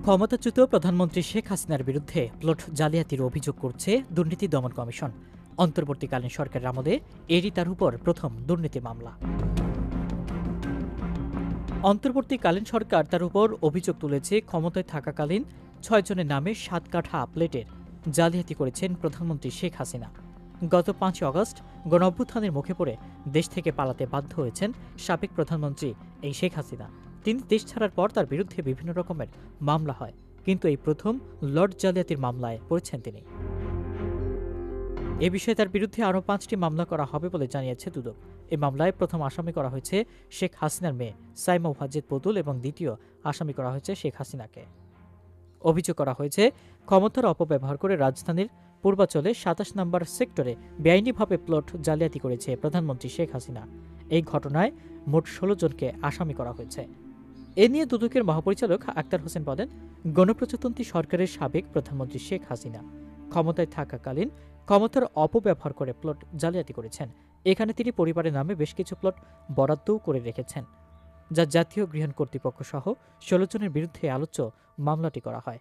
ক্ষমতাচ্যুত প্রধানমন্ত্রী শেখ হাসিনার বিরুদ্ধে প্লট জালিয়াতির অভিযোগ করছে দুর্নীতি দমন কমিশন। অন্তর্বর্তীকালীন সরকারের আমলে এরই তার উপর প্রথম দুর্নীতি মামলা। অন্তর্বর্তীকালীন সরকার তার উপর অভিযোগ তুলেছে ক্ষমতায় থাকাকালীন ৬ জনের নামে ৭ কাঠা প্লেটের জালিয়াতি করেছেন প্রধানমন্ত্রী শেখ হাসিনা। গত ৫ আগস্ট গণঅভ্যুত্থানের মুখে পড়ে দেশ থেকে পালাতে বাধ্য হয়েছেন সাবেক প্রধানমন্ত্রী এই শেখ হাসিনা। তিনি দেশ ছাড়ার পর তার বিরুদ্ধে বিভিন্ন রকমের মামলা হয়, কিন্তু এই প্রথম লর্ড জালিয়াতির মামলায় পড়েছেন তিনি। এ বিষয়ে তার বিরুদ্ধে আরও ৫টি মামলা করা হবে বলে জানিয়েছে দুদক। এই মামলায় প্রথম আসামি করা হয়েছে শেখ হাসিনার মেয়ে সাইমা ওয়াজেদ পুতুল এবং দ্বিতীয় আসামি করা হয়েছে শেখ হাসিনাকে। অভিযোগ করা হয়েছে ক্ষমতার অপব্যবহার করে রাজধানীর পূর্বাঞ্চলে ২৭ নম্বর সেক্টরে বেআইনিভাবে প্লট জালিয়াতি করেছে প্রধানমন্ত্রী শেখ হাসিনা। এই ঘটনায় মোট ১৬ জনকে আসামি করা হয়েছে। এ নিয়ে দুদকের মহাপরিচালক আক্তার হোসেন বলেন, গণপ্রজাতন্ত্রী সরকারের সাবেক প্রধানমন্ত্রী শেখ হাসিনা ক্ষমতায় থাকাকালীন ক্ষমতার অপব্যবহার করে প্লট জালিয়াতি করেছেন। এখানে তিনি পরিবারের নামে বেশ কিছু প্লট বরাদ্দও করে রেখেছেন, যা জাতীয় গৃহায়ণ কর্তৃপক্ষ সহ ১৬ জনের বিরুদ্ধে আলোচ্য মামলাটি করা হয়।